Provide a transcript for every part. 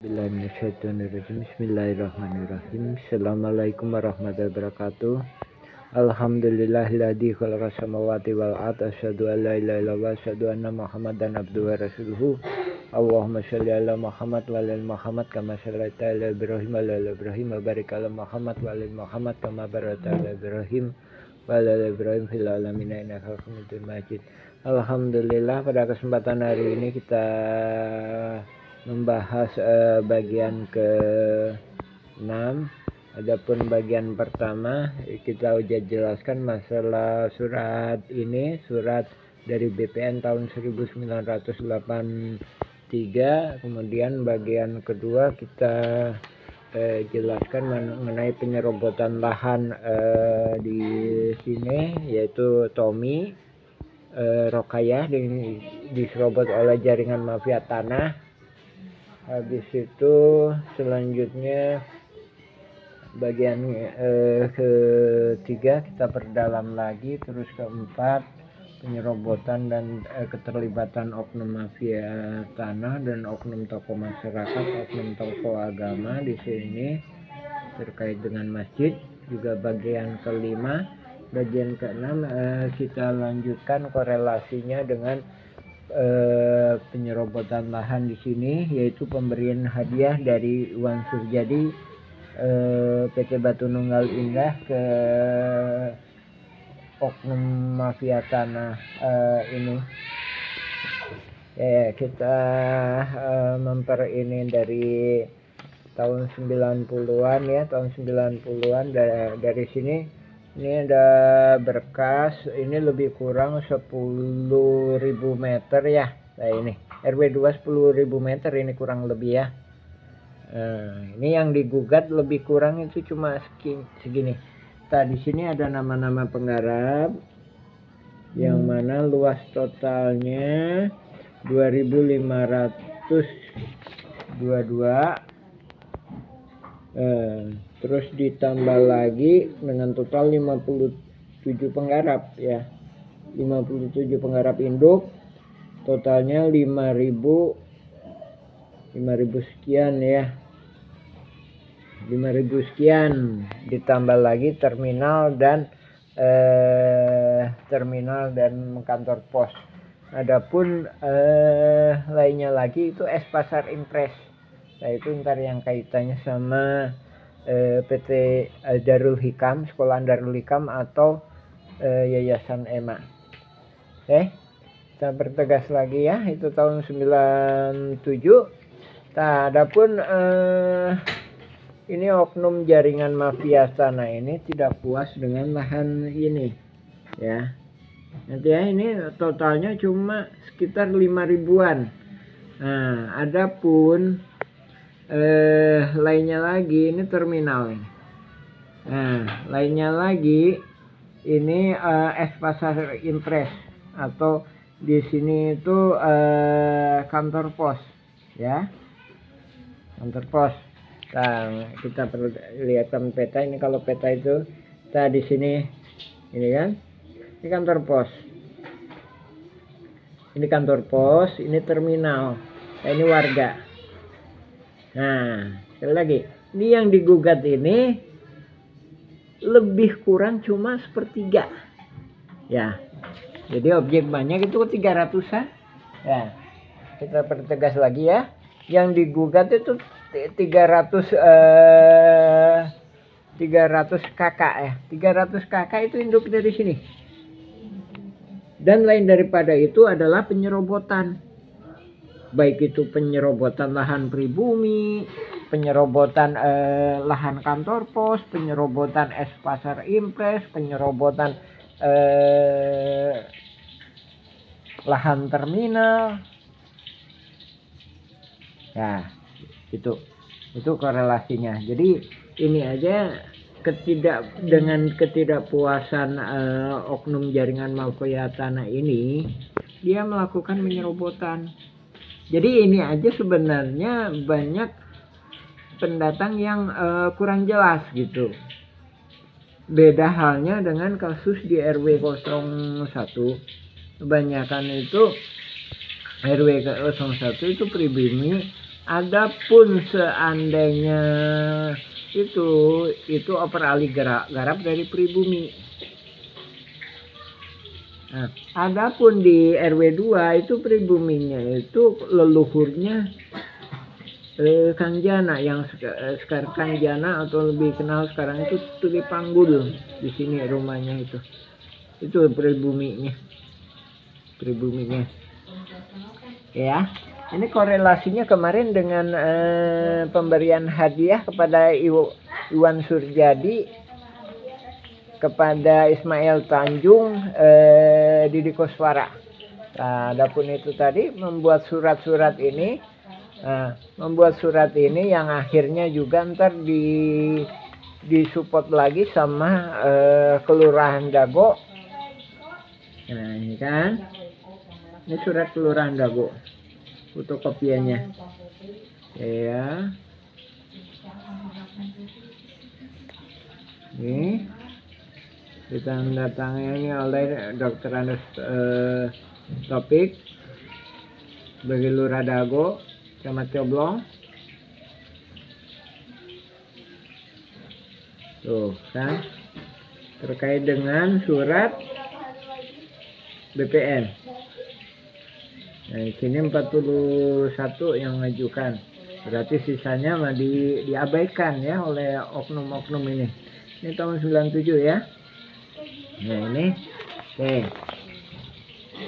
Bismillahirrahmanirrahim. Assalamualaikum warahmatullahi wabarakatuh. Alhamdulillahilladzi khalaqas samawati wal ardh, asyhadu an la ilaha illallah, asyhadu anna Muhammadan abduhu wa rasuluhu. Allahumma shalli ala Muhammad wa ala Muhammad kama shallaita ala Ibrahim wa ala Ibrahim wa barik ala Muhammad wa ala Muhammad kama barakta ala Ibrahim wa ala Ibrahim fil alamin innaka Hamidum Majid. Alhamdulillah, pada kesempatan hari ini kita membahas bagian ke-6. Adapun bagian pertama kita udah jelaskan masalah surat ini, surat dari BPN tahun 1983. Kemudian bagian kedua kita jelaskan mengenai penyerobotan lahan di sini, yaitu Tommy Rokayah diserobot oleh jaringan mafia tanah. Habis itu selanjutnya bagian ketiga kita perdalam lagi, terus keempat penyerobotan dan keterlibatan oknum mafia tanah dan oknum tokoh masyarakat, oknum tokoh agama di sini terkait dengan masjid. Juga bagian kelima, bagian keenam kita lanjutkan korelasinya dengan penyerobotan lahan di sini, yaitu pemberian hadiah dari Wan Surjadi PT Batu Nunggal Indah ke oknum mafia tanah ini. Kita ini dari tahun 90-an ya, tahun 90-an dari sini. Ini ada berkas, ini lebih kurang 10.000 meter ya. Nah ini RW 2 10.000 meter ini kurang lebih ya. Ini yang digugat lebih kurang itu cuma segini. Nah, di sini ada nama-nama penggarap yang mana luas totalnya 2.522. Terus ditambah lagi dengan total 57 penggarap ya, 57 penggarap induk, totalnya 5.000 sekian ya, 5.000 sekian, ditambah lagi terminal dan kantor pos. Adapun lainnya lagi itu Pasar Impres. Nah itu ntar yang kaitannya sama PT Darul Hikam, Sekolahan Darul Hikam atau Yayasan EMA. Kita pertegas lagi ya, itu tahun 97. Nah, adapun ini oknum jaringan mafia tanah ini tidak puas dengan lahan ini ya. Nanti ya, ini totalnya cuma sekitar 5.000-an. Nah, adapun lainnya lagi ini terminal. Nah, lainnya lagi ini Pasar Impres atau di sini itu kantor pos ya, kantor pos. Nah, kita perlu lihatkan peta ini. Kalau peta itu kita di sini ini kan, ini kantor pos, ini kantor pos, ini terminal, nah, ini warga. Nah, sekali lagi, ini yang digugat ini lebih kurang cuma sepertiga ya. Jadi objek banyak itu 300-an ya. Kita pertegas lagi ya, yang digugat itu 300 kakak ya. 300 kakak itu induk dari sini. Dan lain daripada itu adalah penyerobotan. Baik itu penyerobotan lahan pribumi, penyerobotan lahan kantor pos, penyerobotan Pasar Impres, penyerobotan lahan terminal. Ya, itu korelasinya. Jadi ini aja dengan ketidakpuasan oknum jaringan mafia tanah ini, dia melakukan penyerobotan. Jadi ini aja sebenarnya banyak pendatang yang kurang jelas gitu. Beda halnya dengan kasus di RW 01. Kebanyakan itu RW 01 itu pribumi Adapun seandainya itu operali garap dari pribumi. Nah, adapun di RW 2 itu pribuminya itu leluhurnya Kang Jana, yang sekarang Kang Jana atau lebih kenal sekarang itu Tuli Panggul. Di sini rumahnya itu pribuminya. Ya, ini korelasinya kemarin dengan pemberian hadiah kepada Iwan Surjadi, kepada Ismail Tanjung, Didi Koswara. Nah, adapun itu tadi membuat surat-surat ini, yang akhirnya juga ntar disupport lagi sama Kelurahan Dago. Nah, ini kan, ini surat Kelurahan Dago, fotokopiannya. Ya, ini ditandatangani oleh Dr. Andes Topik sebagai Lurah Dago, Kecamatan Coblong. Tuh kan, terkait dengan surat BPN. Nah, di sini 41 yang mengajukan. Berarti sisanya mah diabaikan ya oleh oknum-oknum ini. Ini tahun 97 ya. Nah, ini oke.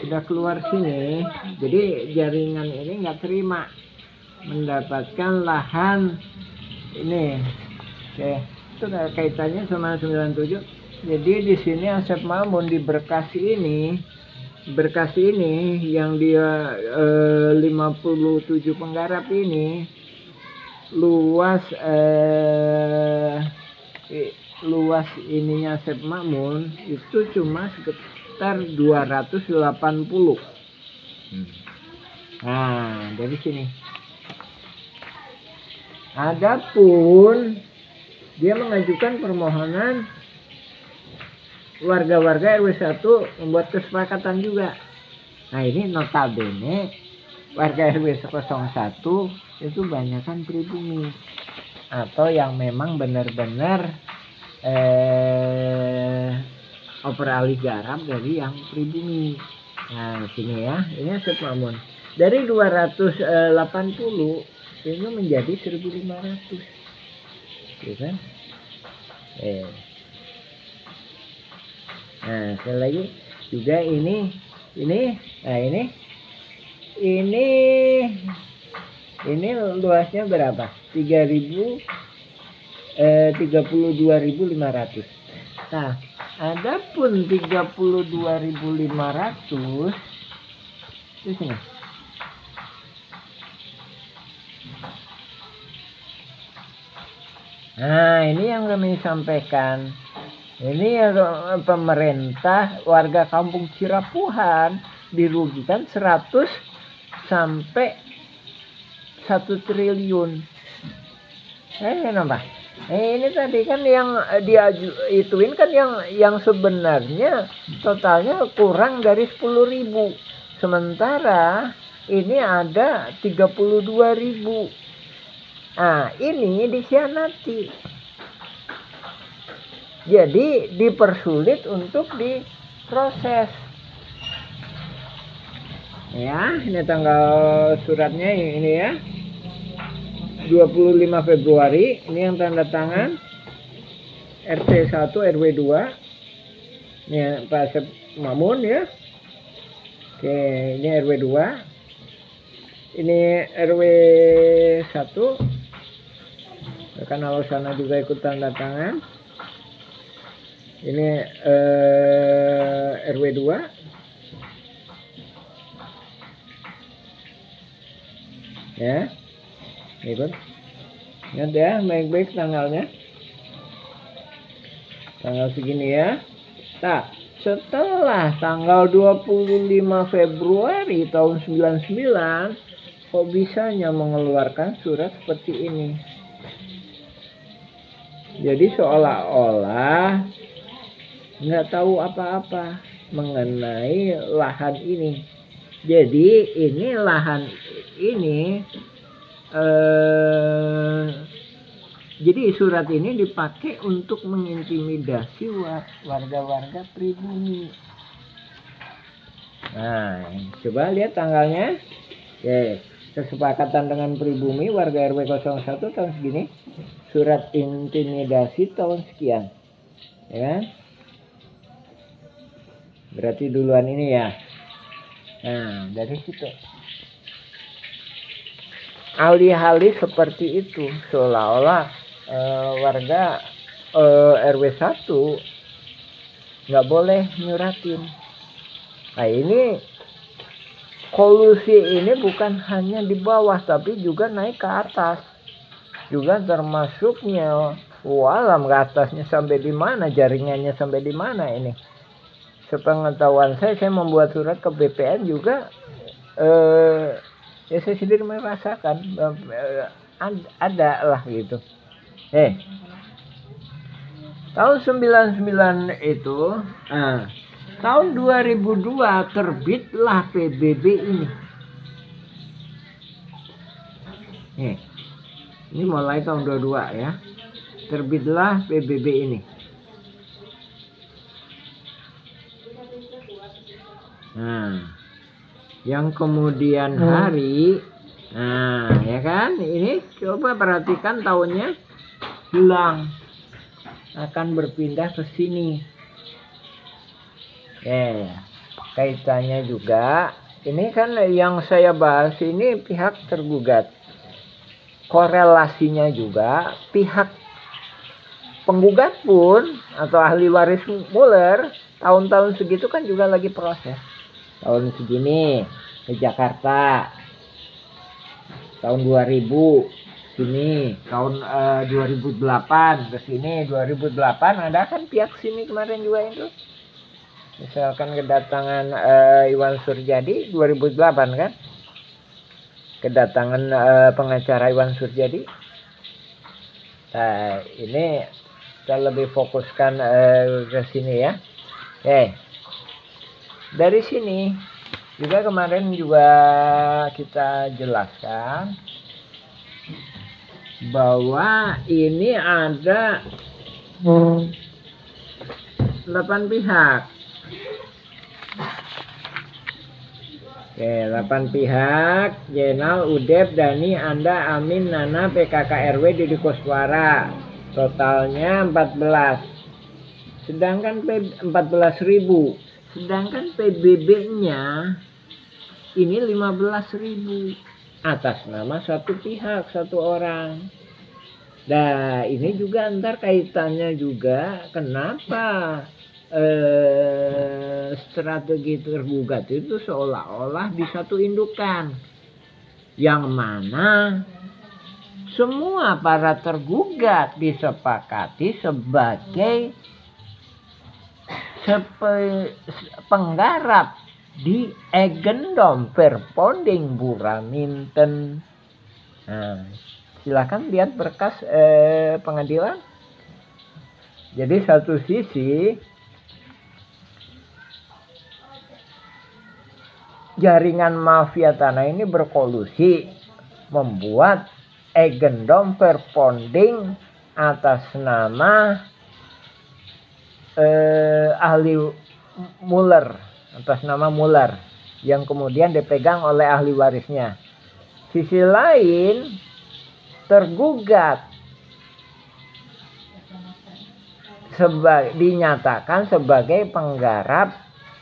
Sudah keluar sini. Jadi jaringan ini nggak terima mendapatkan lahan ini. Oke. Itu kaitannya sama 97. Jadi di sini Asep Mamun di Bekasi ini yang dia 57 penggarap ini luas ininya Asep Mamun itu cuma sekitar 280. Nah, dari sini. Adapun dia mengajukan permohonan warga-warga RW 1 membuat kesepakatan juga. Nah, ini notabene warga RW 01 itu banyakkan pribumi atau yang memang benar-benar operali garap dari yang pribumi. Nah, sini ya, ini Asep Mamun. Dari 280 ini menjadi 1.500. Gitu kan? Nah, sekali lagi juga ini luasnya berapa? 32.500. Nah, adapun 32.500 di sini. Nah, ini yang kami sampaikan. Ini ya, pemerintah warga kampung Cirapuhan dirugikan 100 sampai 1 triliun. Kenapa? Ini tadi kan yang ituin kan yang sebenarnya totalnya kurang dari 10.000. Sementara ini ada 32.000. Nah, ini dikhianati. Jadi dipersulit untuk diproses. Ya, ini tanggal suratnya ini ya. 25 Februari, ini yang tanda tangan RT 1 RW 2. Ini Pak Asep Mamun ya. Oke, ini RW 2. Ini RW 1. Rekan Alosana juga ikut tanda tangan. Ini RW 2. Ya. Ikut. Ingat ya, baik-baik tanggalnya. Tanggal segini ya. Nah, setelah tanggal 25 Februari tahun 99, kok bisanya mengeluarkan surat seperti ini? Jadi seolah-olah nggak tahu apa-apa mengenai lahan ini. Jadi ini lahan ini jadi surat ini dipakai untuk mengintimidasi warga-warga pribumi. Nah, coba lihat tanggalnya. Oke, kesepakatan dengan pribumi warga RW 01 tahun segini, surat intimidasi tahun sekian, ya kan? Berarti duluan ini ya. Nah, dari situ alih-alih seperti itu, seolah-olah warga RW 1 nggak boleh nyuratin. Nah, ini kolusi ini bukan hanya di bawah tapi juga naik ke atas, juga termasuknya walam ke atasnya sampai di mana, jaringannya sampai di mana ini. Sepengetahuan saya membuat surat ke BPN juga, ya saya sendiri merasakan ada lah gitu. Tahun 99 itu, tahun 2002 terbitlah PBB ini. Ini mulai tahun 22 ya. Terbitlah PBB ini. Nah, yang kemudian hari, nah ya kan, ini coba perhatikan tahunnya hilang, akan berpindah ke sini. Kaitannya juga, ini kan yang saya bahas ini pihak tergugat. Korelasinya juga pihak penggugat pun atau ahli waris Muller tahun-tahun segitu kan juga lagi proses. Tahun segini ke Jakarta, tahun 2000 sini, tahun 2008 ke sini, 2008 ada kan pihak sini kemarin juga itu. Misalkan kedatangan Iwan Surjadi 2008 kan, kedatangan pengacara Iwan Surjadi. Nah, ini kita lebih fokuskan ke sini ya. Dari sini juga kemarin juga kita jelaskan bahwa ini ada 8 pihak. 8 pihak: Jenal, Udep, Dani, Anda, Amin, Nana, PKK RW, Didi Koswara. Totalnya 14. Sedangkan 14.000. Sedangkan PBB-nya ini 15.000 atas nama satu pihak, satu orang. Nah, ini juga ntar kaitannya juga kenapa strategi tergugat itu seolah-olah di satu indukan, yang mana semua para tergugat disepakati sebagai penggarap di Eigendom Verponding Buraminten. Nah, silakan lihat berkas pengadilan. Jadi satu sisi jaringan mafia tanah ini berkolusi membuat Eigendom Verponding atas nama ahli Muller, atas nama Muller, yang kemudian dipegang oleh ahli warisnya. Sisi lain, tergugat dinyatakan sebagai penggarap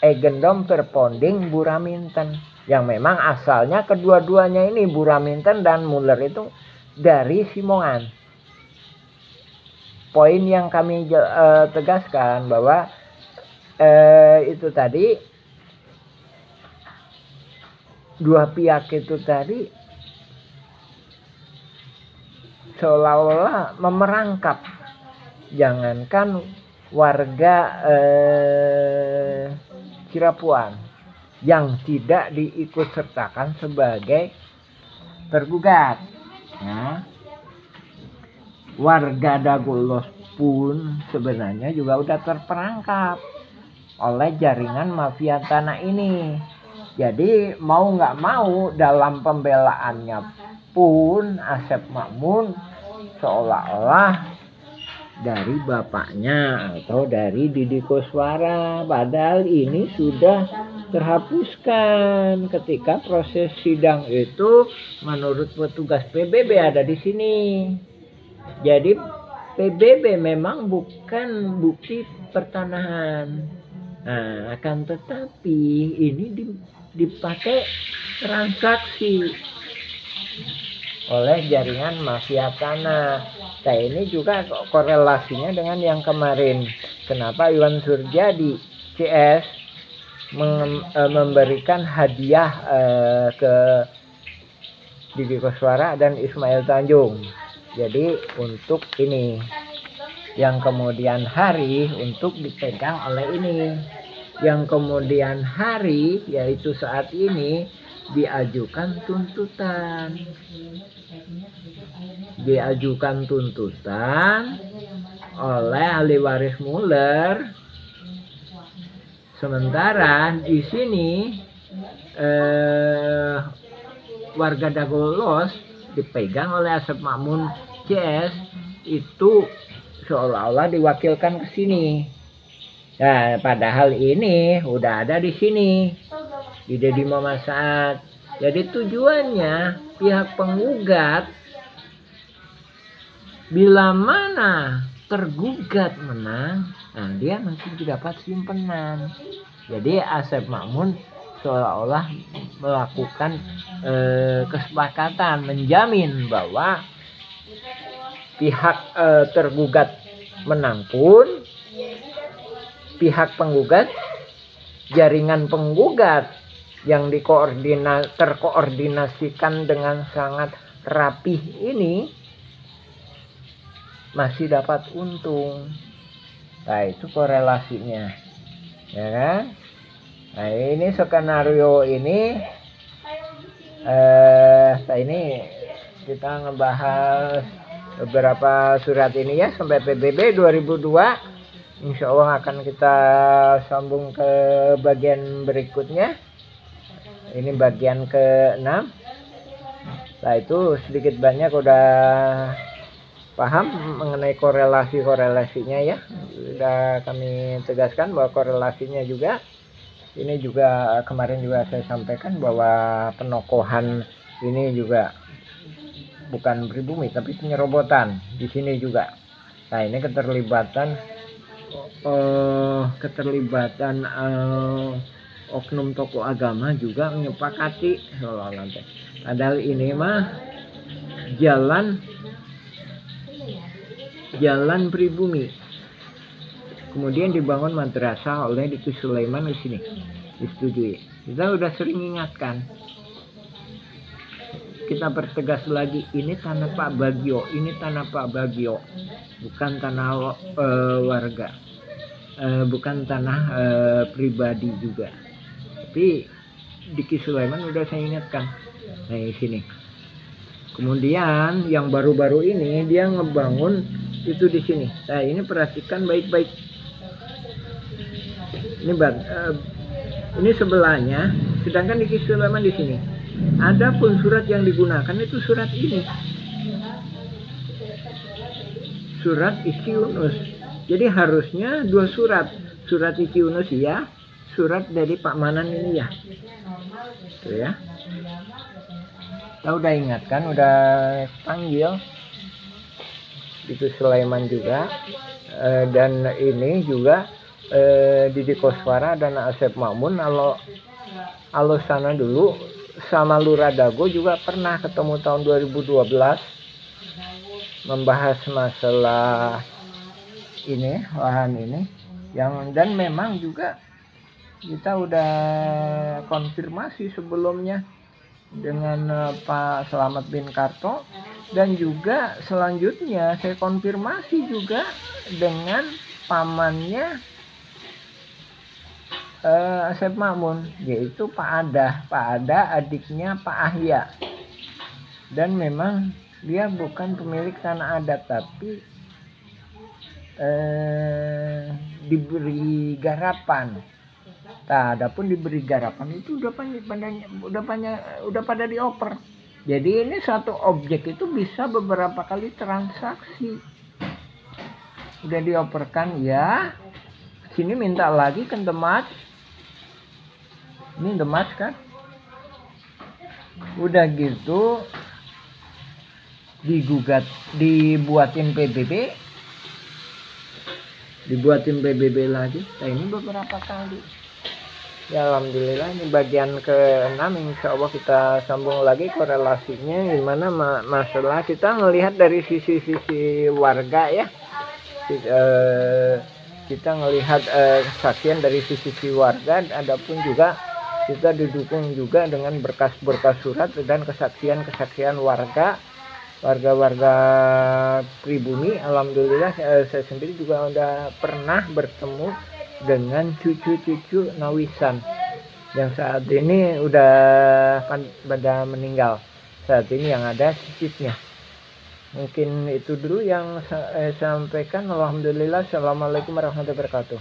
Eigendom Verponding Buraminten, yang memang asalnya kedua-duanya ini, Buraminten dan Muller, itu dari Simongan. Poin yang kami tegaskan bahwa itu tadi dua pihak itu tadi seolah-olah memerangkap, jangankan warga Cirepuan yang tidak diikutsertakan sebagai tergugat. Nah, warga Dagolos pun sebenarnya juga udah terperangkap oleh jaringan mafia tanah ini. Jadi mau nggak mau dalam pembelaannya pun Asep Makmun seolah-olah dari bapaknya atau dari Didi Koswara, padahal ini sudah terhapuskan ketika proses sidang itu menurut petugas PBB ada di sini. Jadi PBB memang bukan bukti pertanahan. Nah, akan tetapi ini dipakai transaksi oleh jaringan mafia tanah. Nah, ini juga korelasinya dengan yang kemarin. Kenapa Iwan Surjadi CS memberikan hadiah ke Didi Koswara dan Ismail Tanjung. Jadi untuk ini yang kemudian hari untuk dipegang oleh ini. Yang kemudian hari yaitu saat ini diajukan tuntutan. Diajukan tuntutan oleh ahli waris Muller. Sementara di sini warga Dagolos dipegang oleh Asep Makmun CS itu seolah-olah diwakilkan ke sini. Nah, padahal ini udah ada di sini di Deddy Muhammad Saad. Jadi tujuannya pihak penggugat bila mana tergugat menang, nah dia masih dapat simpenan. Jadi Asep Makmun seolah-olah melakukan kesepakatan menjamin bahwa pihak tergugat menang pun pihak penggugat, jaringan penggugat yang terkoordinasikan dengan sangat rapih ini masih dapat untung. Nah, itu korelasinya, ya kan? Nah, ini skenario ini ini kita ngebahas beberapa surat ini ya sampai PBB 2002. Insya Allah akan kita sambung ke bagian berikutnya. Ini bagian ke-6. Nah, itu sedikit banyak udah paham mengenai korelasinya ya. Sudah kami tegaskan bahwa korelasinya juga. Ini juga kemarin juga saya sampaikan bahwa penokohan ini juga bukan pribumi tapi penyerobotan di sini juga. Nah, ini keterlibatan oknum tokoh agama juga menyepakati seolah-olah. Padahal ini mah jalan pribumi. Kemudian dibangun madrasah oleh Diki Sulaiman di sini. Disetujui. Kita udah sering ingatkan. Kita pertegas lagi, ini tanah Pak Bagio, ini tanah Pak Bagio, bukan tanah warga, bukan tanah pribadi juga. Tapi Diki Sulaiman udah saya ingatkan. Nah, di sini. Kemudian yang baru-baru ini dia ngebangun itu di sini. Nah, ini perhatikan baik-baik. Ini sebelahnya, sedangkan Diki Sulaiman di sini. Adapun surat yang digunakan itu surat ini, surat Iki Yunus. Jadi harusnya dua surat Iki Yunus ya, surat dari Pak Manan ini ya, tuh ya. Kita udah ingatkan, udah panggil itu Sulaiman juga, dan ini juga Didi Koswara dan Asep Makmun. Kalau sana dulu sama Lurah Dago juga pernah ketemu tahun 2012 membahas masalah ini, lahan ini dan memang juga kita udah konfirmasi sebelumnya dengan Pak Slamet bin Karto, dan juga selanjutnya saya konfirmasi juga dengan pamannya Asep Makmun, yaitu Pak Ada adiknya Pak Ahya. Dan memang dia bukan pemilik tanah adat, tapi diberi garapan. Nah, adapun diberi garapan itu udah pada dioper Jadi ini satu objek itu bisa beberapa kali transaksi. Udah dioperkan ya. Sini minta lagi kan demas. Ini demas kan. Udah gitu digugat, dibuatin PBB. Dibuatin PBB lagi. Nah ini beberapa kali. Ya alhamdulillah ini bagian ke-6, insya Allah kita sambung lagi korelasinya gimana masalah kita melihat dari sisi warga ya. Kita melihat kesaksian dari sisi warga, adapun juga kita didukung juga dengan berkas-berkas surat dan kesaksian warga pribumi. Alhamdulillah saya sendiri juga udah pernah bertemu dengan cucu-cucu Nawisan yang saat ini udah pada meninggal. Saat ini yang ada cicitnya. Mungkin itu dulu yang saya sampaikan. Alhamdulillah. Assalamualaikum warahmatullahi wabarakatuh.